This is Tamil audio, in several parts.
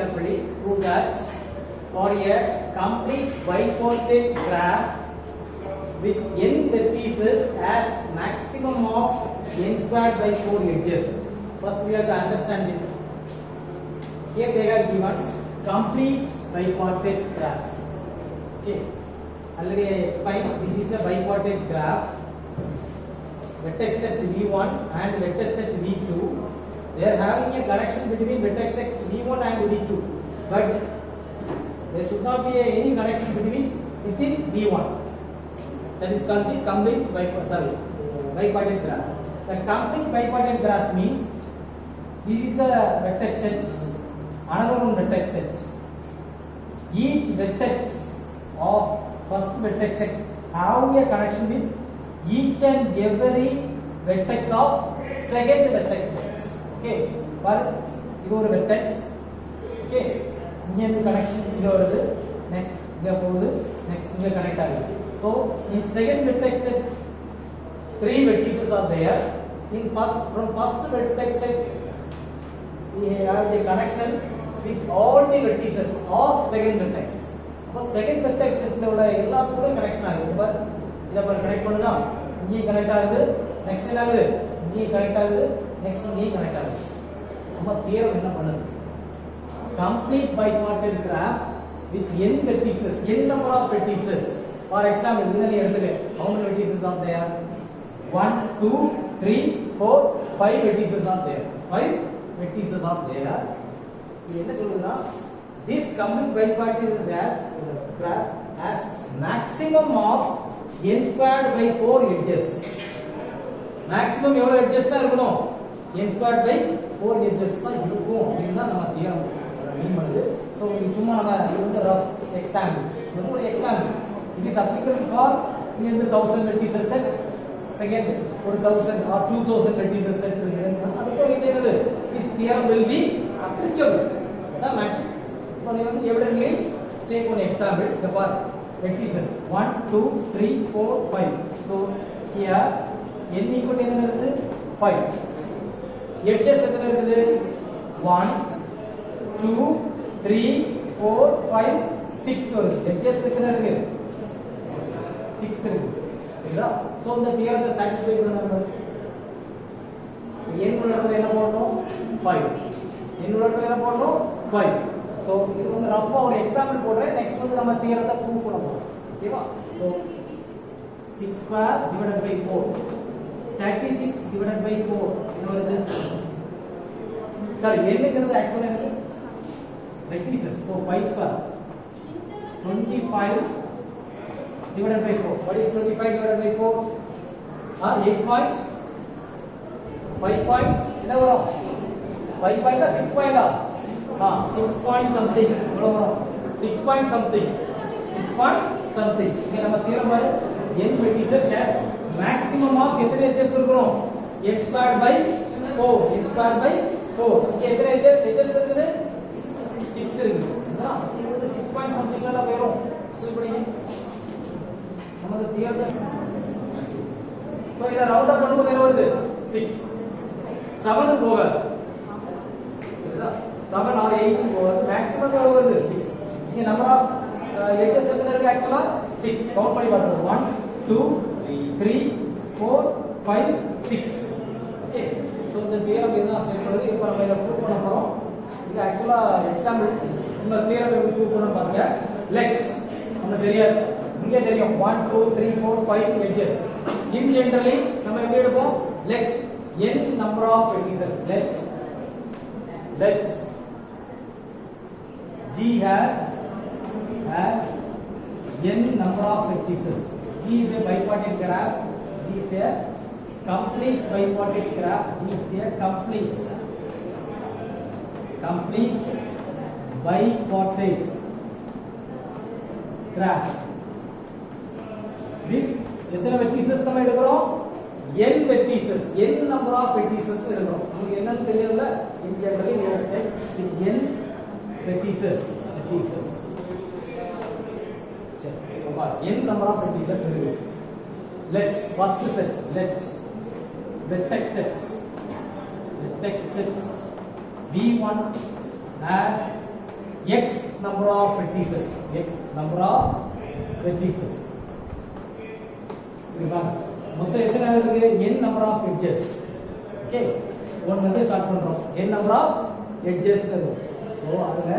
carefully. Prove that for a complete bipartite graph with n vertices has maximum of n squared by 4 edges. First we have to understand this. Here they have given complete bipartite graph. Okay. Already I explained this is a bipartite graph. Vertex set V1 and vertex set V2. They are having a connection between vertex set V1 and V2, but there should not be any connection within V1. That is called the complete bipartite graph. The complete bipartite graph means this is a vertex set, another one vertex set. Each vertex of first vertex set have a connection with each and every vertex of second vertex set. Okay, but இது ஒரு vertex. Okay, இங்க இந்த connection இங்க வருது, next இங்க போகுது, next இங்க connect ஆகுது. So in second vertex set 3 vertices are there. In from first vertex set we have a connection with all the vertices of second vertex. அப்ப second vertex setல உள்ள எல்லா கூட connection ஆகுது. இப்ப இத பாரு கனெக்ட் பண்ணுங்க, இங்க கனெக்ட் ஆகுது, நெக்ஸ்ட் என்ன ஆகுது, இங்க கனெக்ட் ஆகுது, நெக்ஸ்ட் இங்க கனெக்ட் ஆகுது. நம்ம தியரம் என்ன பண்ணுது? Complete bipartite graph with n vertices, n number of vertices. For example, இதனை எடுத்துக்க, how many vertices are there? 1 2 3 4 5 vertices are there. 5 vertices are there. இது என்ன சொல்லுதுன்னா, this complete bipartite graph has maximum of n squared by 4 edges. Maximum எவ்வளவு edges தான் இருக்கணும்? n squared by 4 edges தான் இருக்கும் அப்படினா நம்ம தியரம் மீன் பண்ணுது. சோ இது சும்மா நம்ம இது வந்து ரஃப் எக்ஸாம்பிள். இது ஒரு example. It is applicable for in the 1000 vertices set. Second ஒரு 1000 or 2000 vertices set இருக்குதுன்னா அதுக்கு இது என்னது? This theorem will be applicable. The matrix. இப்போ நீ வந்து evidently take one example. The part vertices 1 2 3 4 5. So here n equal to என்ன இருக்குது? 5. edges எத்தனை இருக்குது? 1 2 3 4 5 6 வருது. edges எத்தனை இருக்கு? 6 இருக்கு. சரியா? சோ இந்த தியரத்தை சாட்டிஸ்ஃபை பண்ணனும். n உள்ள இடத்துல என்ன போடணும்? 5. n உள்ள இடத்துல என்ன போடணும்? 5. சோ இது வந்து ரஃபா ஒரு எக்ஸாம்பிள் போடுறேன். நெக்ஸ்ட் வந்து நம்ம தியரத்தை ப்ரூஃப் பண்ண போறோம். ஓகேவா? So 6 square divided by 4 36 divided by 4 என்ன வருது? சாரி n ங்கிறது एक्चुअली என்னது? vertices. So 5 square 25 divided by 4. What is 25 divided by 4? 8 points. 5 points. என்ன வரும்? 5 point 6 point 6 point something. எவ்வளவு வரும்? 6 point something. 6 point something. இங்க நம்ம தியரம் பாரு. n vertices has maximum of எத்தனை edges இருக்கணும்? x squared by 4. x squared by 4. இங்க எத்தனை edges இருக்குது? 6 இருக்குது. இது 6 point something ல வரும். ஸ்டில் படிங்க. நமது தியரம் சோ இத ரவுண்ட் அப் பண்ணும்போது என்ன வருது? 6. 7 போகாது. சரியா? 7 or 8 போகாது. மேக்ஸிமம் எவ்வளவு வருது? 6. இங்க நம்பர் ஆஃப் edges எத்தனை இருக்கு एक्चुअली? 6. கவுண்ட் பண்ணி பாருங்க. 1 2 3 4 5 6. ஓகே. சோ இந்த தியரம் என்ன ஸ்டேட் பண்ணுது? இப்போ நம்ம இத ப்ரூஃப் பண்ண போறோம். இது एक्चुअली எக்ஸாம்பிள். இந்த தியரம் எப்படி ப்ரூஃப் பண்ண பாருங்க. லெட்ஸ் நமக்கு தெரியாது. இங்க தெரியும் 1 2 3 4 5 edges. In generally நம்ம எப்படி எடுப்போம்? Let n number of vertices. Let G has n number of vertices. G is a bipartite graph. G is a complete bipartite graph. G is a complete bipartite graph with எத்தனை vertices நம்ம எடுக்கிறோம்? n vertices. n number of vertices எடுக்கிறோம். உங்களுக்கு என்னன்னு தெரியல. in generally we have take n vertices. சரி, அப்ப n number of vertices இருக்கு. Let's first set. Let's vertex sets V1 has x number of vertices, x number of vertices. இதுதான் மொத்தம் எத்தனை இருக்கு? n number of edges. Okay, one வந்து ஸ்டார்ட் பண்றோம். n number of edges இருக்கு. சோ அதுல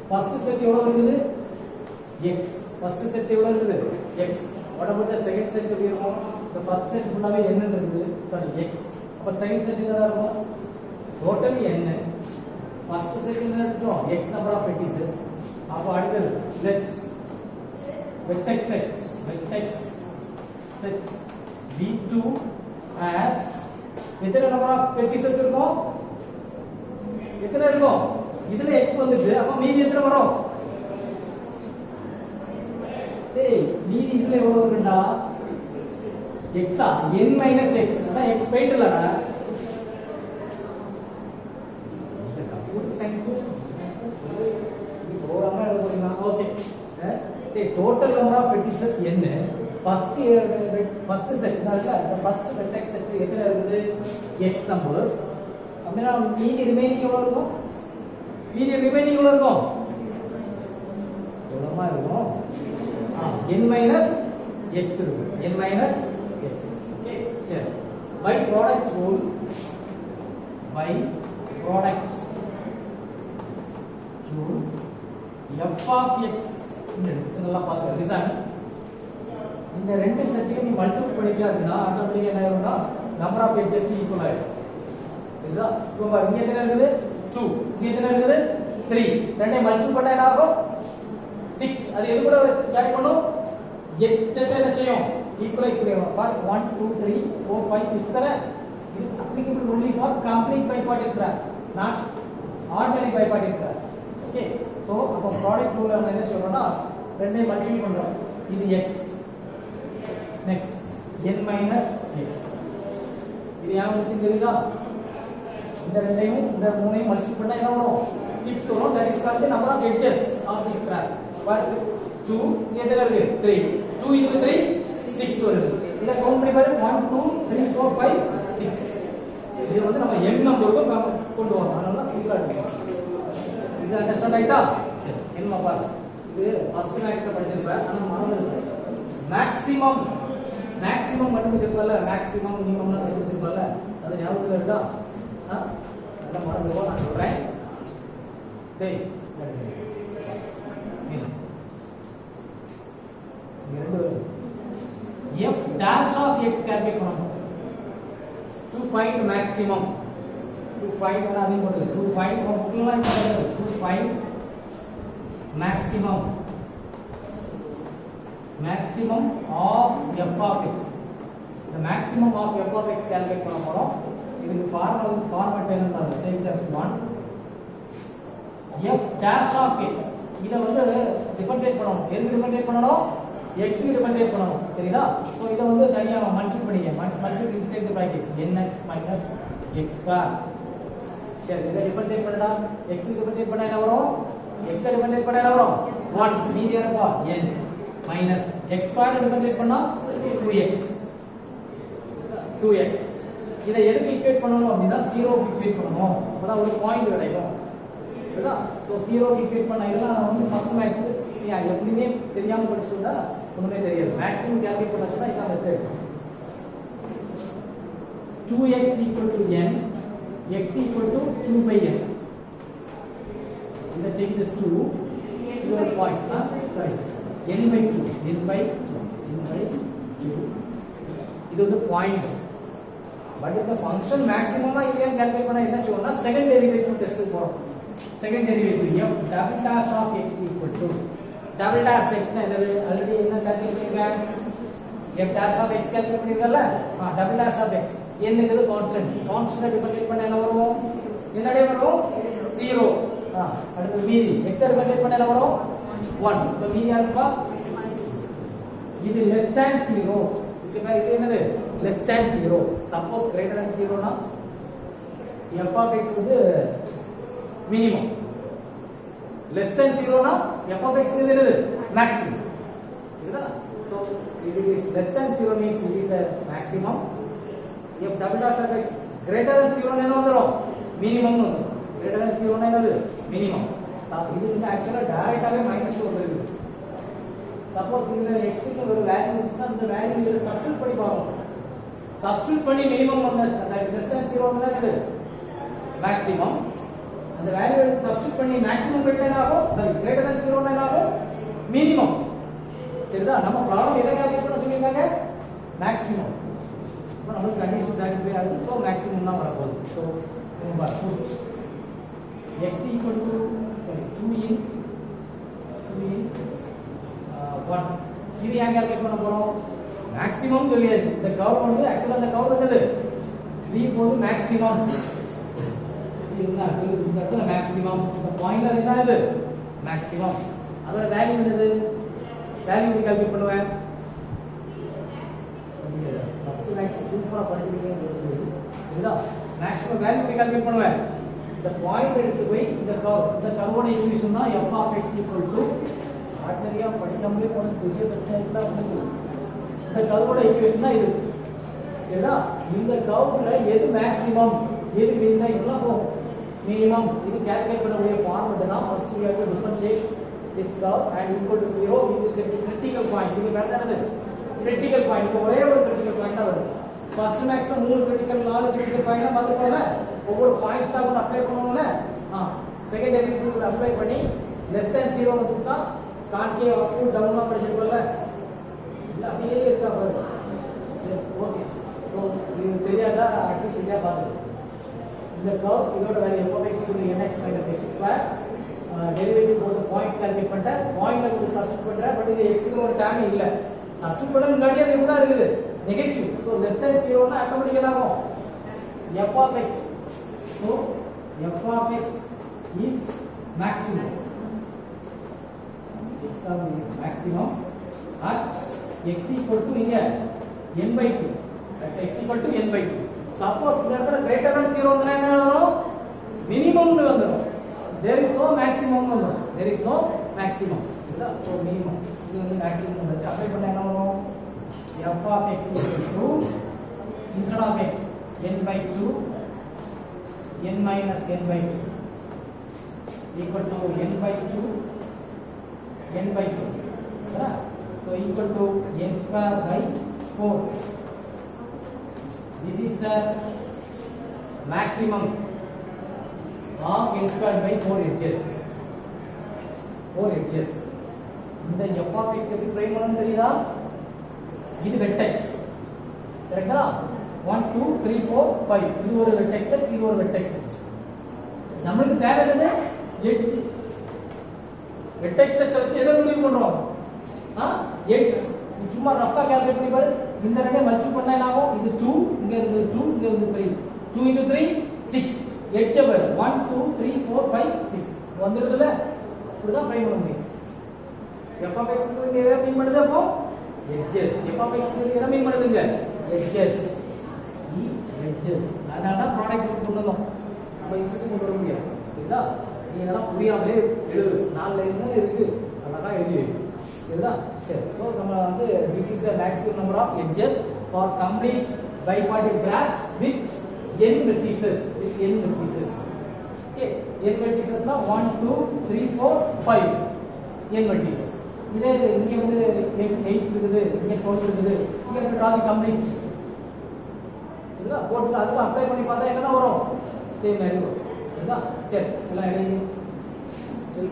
ஃபர்ஸ்ட் செட் எவ்வளவு இருக்குது? x. ஃபர்ஸ்ட் செட் எவ்வளவு இருக்குது? x. what about the second set எப்படி இருக்கும்? the first set ஃபுல்லாவே n இருக்குது. Sorry x. அப்ப செகண்ட் செட் என்னடா இருக்கும்? Total n. ஃபர்ஸ்ட் செட் என்ன எடுத்தோம்? x number of vertices. அப்ப அடுத்து let's vertex sets v2 as எத்தனை number of vertices இருக்கும்? எத்தனை இருக்கும்? இதுல x வந்துச்சு. அப்ப மீதி எத்தனை வரும்? ஏய் மீதி இதுல எவ்வளவு இருக்குடா? x ஆ n minus x. அதான் x போயிட்டலடா. இந்த கம்ப்யூட்டர் சயின்ஸ் இது ப்ரோகிராமா எழுத போறீங்க. Okay. Total number of vertices n. First செட்னால அந்த ஃபர்ஸ்ட் வெர்டெக்ஸ் செட் எத்தனை இருக்குது? x numbers. அப்படினா மீதி ரிமைனிங் எவ்வளவு இருக்கும்? மீதி ரிமைனிங் எவ்வளவு இருக்கும்? எவ்வளவுமா இருக்கும்? n minus x இருக்கு. n minus x. ஓகே, சரி. by product rule f of x இந்த இதெல்லாம் பாருங்க. லிசன், இந்த ரெண்டு செட்டையும் நீ மல்டிபிள் பண்ணிட்டா அப்படினா ஆட்டோமேட்டிக்கா என்ன ஆகும்னா நம்பர் ஆஃப் எட்ஜஸ் ஈக்குவல் ஆயிடும். இதுதா இப்போ பாருங்க, இங்க என்ன இருக்குது? 2. இங்க என்ன இருக்குது? 3. ரெண்டையும் மல்டிபிள் பண்ணா என்ன ஆகும்? 6. அது எது கூட ஜாயின் பண்ணும்? செட் என்ன செய்யும்? ஈக்குவலைஸ் பண்ணிடும். பார் 1 2 3 4 5 6 தர. இது applicable only for complete bipartite graph, not ordinary bipartite graph. Okay, so அப்ப ப்ராடக்ட் ரூல்ல நம்ம என்ன செய்யறோம்னா ரெண்டையும் மல்டிபிள் பண்றோம். இது x. Next n minus x. இது யாரும் மிஸ்ஸிங் தெரியுதா? இந்த ரெண்டையும் இந்த மூணையும் மல்டிபிள் பண்ணா என்ன வரும்? 6 வரும். that is called the number of edges of this graph. but 2 எதுல இருக்கு? 3. 2 into 3 6 வருது. இத கவுண்ட் பண்ணி பாரு. 1 2 3 4 5 6. இது வந்து நம்ம n நம்பருக்கு கொண்டு வரோம். அதனால தான் சிம்பிளா இருக்கு. இது அண்டர்ஸ்டாண்ட் ஆயிட்டா? சரி, என்ன பாரு. இது ஃபர்ஸ்ட் மேக்ஸ்ல படிச்சிருப்பேன். ஆனா மறந்துருச்சு. மேக்ஸிமம் மட்டும் சொல்றல, மேக்ஸிமம் மினிமம்லாம் தெரிஞ்சிருப்பல. அது ஞாபகத்துல இருக்கா? அதெல்லாம் மறந்துடுவோம். நான் சொல்றேன். டேய் f dash of x calculate பண்ணனும். to find maximum. to find என்ன அது போடுது? to find புக்லாம் போடுது. to find maximum of f of x. the maximum of f of x calculate பண்ண போறோம். இதுக்கு ஃபார்மட் என்னன்னா take as 1 f dash of x. இத வந்து டிஃபரன்ஷியேட் பண்ணனும். எதுக்கு டிஃபரன்ஷியேட் பண்ணனும்? x க்கு டிஃபரன்ஷியேட் பண்ணனும். தெரியுதா? சோ இத வந்து தனியா மல்டிபிள் பண்ணிங்க. Multiple inside the bracket nx minus x square. சரி, இத டிஃபரன்ஷியேட் பண்ணடா. x க்கு டிஃபரன்ஷியேட் பண்ணா என்ன வரும்? x க்கு டிஃபரன்ஷியேட் பண்ணா என்ன வரும்? 1. மீதி என்னப்பா? n minus x square differentiate பண்ணா 2x. இத எதுக்கு ஈக்குவேட் பண்ணனும் அப்படினா 0 க்கு ஈக்குவேட் பண்ணனும். அப்பதான் ஒரு பாயிண்ட் கிடைக்கும். புரியுதா? சோ 0 க்கு ஈக்குவேட் பண்ணா இதெல்லாம் வந்து ஃபர்ஸ்ட் மேக்ஸ் எப்படினே தெரியாம படிச்சிட்டு இருந்தா ஒண்ணுமே தெரியாது. மேக்ஸிமம் கால்குலேட் பண்ண சொன்னா இதான் method. 2x equal to n, x equal to 2 by n. இந்த take this 2 your point. Sorry, n by 2. இது வந்து பாயிண்ட். பட் இந்த ஃபங்க்ஷன் மேக்ஸிமமா இல்லையா கால்குலேட் பண்ணா என்ன செய்வோம்னா செகண்ட் டெரிவேட்டிவ் டெஸ்ட் போறோம். Second derivative f double dash of x equal to double dash x னா என்னது? ஆல்ரெடி என்ன கால்குலேட் பண்ணிருக்கேன்? f dash of x calculate பண்ணிருக்கல? double dash of x என்னங்கிறது கான்ஸ்டன்ட். கான்ஸ்டன்ட் டிஃபரன்ஷியேட் பண்ணா என்ன வரும்? என்னடே வரும்? 0. அடுத்து மீதி x டிஃபரன்ஷியேட் பண்ணா என்ன வரும்? 1. இப்போ மீதி ஆல்பா இது less than 0. இது என்னது? less than 0. Suppose greater than 0 னா f of x வந்து minimum. less than 0 னா f of x என்னது? maximum. இதுதா. so if it is less than 0 means it is a maximum. if double dash of x greater than 0 னா என்ன வந்துரும்? minimum னு வந்துரும். greater than 0 னா என்னது? minimum. இது வந்து ஆக்சுவலா டைரக்டாவே மைனஸ் வருது. சப்போஸ் இதுல x க்கு ஒரு வேல்யூ இருந்துச்சுன்னா அந்த வேல்யூ இதுல சப்ஸ்டிட்யூட் பண்ணி பார்க்கணும். சப்ஸ்டிட்யூட் பண்ணி மினிமம் வந்தா தட் லெஸ் தென் 0 னா இது மேக்ஸிமம். அந்த வேல்யூ எடுத்து சப்ஸ்டிட்யூட் பண்ணி மேக்ஸிமம் பெட்டா என்ன ஆகும்? சாரி கிரேட்டர் தென் 0 னா என்ன ஆகும்? மினிமம். இதுதா நம்ம ப்ராப்ளம் எதை கால்குலேட் பண்ண சொல்லிருக்காங்க? மேக்ஸிமம். இப்போ நமக்கு கண்டிஷன் சாட்டிஸ்ஃபை ஆகுது. சோ மேக்ஸிமம் தான் வர போகுது. சோ நம்ம put x equal to sorry 2 in 1. இது ஏன் கால்குலேட் பண்ண போறோம்? மேக்ஸிமம் சொல்லியாச்சு. இந்த கர்வ் வந்து ஆக்சுவலா அந்த கர்வ் என்னது? v போது மேக்ஸிமம். இது என்ன ஆக்சுவலி இந்த இடத்துல மேக்ஸிமம். இந்த பாயிண்ட்ல என்ன இது? மேக்ஸிமம். அதோட வேல்யூ என்னது? வேல்யூ கால்குலேட் பண்ணுவேன். ஃபர்ஸ்ட் மேக்ஸ் சூப்பரா படிச்சிருக்கீங்க. இதுதான் மேக்ஸிமம் வேல்யூ கால்குலேட் பண்ணுவேன். இந்த பாயிண்ட் எடுத்து போய் இந்த கர்வோட ஈக்குவேஷன் தான் f of x equal to ஆர்டினரியா படிக்காமலே போன பெரிய பிரச்சனை இல்ல வந்து இந்த கர்வோட ஈக்குவேஷன் தான் இது. ஏதா இந்த கர்வ்ல எது மேக்ஸிமம் எது மினிமம் இதெல்லாம் போகும். மினிமம் இது கால்குலேட் பண்ணக்கூடிய ஃபார்முலா தான் first we have to differentiate this curve and equal to 0 இது கிரிட்டிக்கல் பாயிண்ட். இது வேற என்னது? Critical point. ஒரே ஒரு கிரிட்டிக்கல் பாயிண்ட் தான் வருது. ஃபர்ஸ்ட் மேக்ஸ்ல 3 கிரிட்டிக்கல் 4 கிரிட்டிக்கல் பாயிண்ட்லாம் பார்த்துக்கோங்க. ஒவ்வொரு பாயிண்ட்ஸா வந்து அப்ளை பண்ணுவோம்ல. செகண்ட் டெரிவேட்டிவ் அப்ளை பண்ணி லெஸ் தென் 0 வந்துட்டா கான்கேவ் அப் டு டவுன்லாம் படிச்சிருக்கோம்ல. இல்ல அப்படியே இருக்கா பாருங்க. சரி ஓகே. சோ இது தெரியாதா அட்லீஸ்ட் இதையா பாருங்க. இந்த கர்வ் இதோட value f of x equal to nx minus x square derivative போட்டு பாயிண்ட்ஸ் கால்குலேட் பண்ணிட்டேன். பாயிண்ட்ல வந்து சப்ஸ்டிட்யூட் பண்றேன். பட் இது x க்கு ஒரு டேர்ம் இல்ல. சப்ஸ்டிட்யூட் பண்ண முன்னாடியே அது என்ன இருக்குது? நெகட்டிவ். சோ லெஸ் தென் 0 னா ஆட்டோமேட்டிக்கா ஆகும் f of x. So f of x is maximum. X of x is maximum at x equal to இங்க n by 2. At x equal to n by 2. Suppose இந்த இடத்துல greater than 0 வந்தா என்ன வரும்? minimum னு வந்துரும். There is no maximum வந்துரும். There is no maximum. இல்ல so minimum. இது வந்து maximum வந்து அப்ளை பண்ணா என்ன வரும்? f of x equal to instead of x n by 2 n minus n by 2 equal to n by 2 n by 2 right? So equal to n square by 4. This is the maximum of n square by 4 edges. 4 edges. இந்த f of x எப்படி ஃப்ரேம் பண்ணனும் தெரியுதா? இது வெர்டெக்ஸ் கரெக்ட்டா? 1 2 3 4 5 இது ஒரு வெர்டெக்ஸ் செட், இது ஒரு வெர்டெக்ஸ் செட். நமக்கு தேவை என்னது? எட்ஜ். வெர்டெக்ஸ் செட் வச்சு எதை முடிவு பண்றோம்? எட்ஜ். சும்மா ரஃபா கால்குலேட் பண்ணி பாரு. இந்த ரெண்டே மல்டிபிள் பண்ணா என்ன ஆகும்? இது 2 இங்க இருந்து 2 இங்க இருந்து 3 2 into 3 6 எட்ஜ் பாரு 1 2 3 4 5 6 வந்துருதுல. இப்படி தான் ஃப்ரேம் பண்ண முடியும். f of x க்கு எதை மீன் பண்ணுது அப்போ? edges. f of x க்கு எதை மீன் பண்ணுதுங்க? edges. edges. அதனால தான் ப்ராடக்ட் கொண்டு வந்தோம். நம்ம இஷ்டத்துக்கு கொண்டு வர முடியாது. சரிதா? நீ இதெல்லாம் புரியாமலே எழுது. 4 லைன் தான் இருக்கு. அழகா எழுதி வை. சரிதா? சரி. சோ நம்ம வந்து this is the maximum number of edges for complete bipartite graph with n vertices. With n vertices. Okay. n vertices னா 1 2 3 4 5 n vertices. இதே இங்க வந்து 8 இருக்குது, இங்க 12 இருக்குது. இங்க வந்து draw the complete. இதுல போட்டு அதுக்கு அப்ளை பண்ணி பார்த்தா என்னதான் வரும்? சேம் வேல்யூ வரும். சரிதா? சரி எல்லாம் எழுதி சரி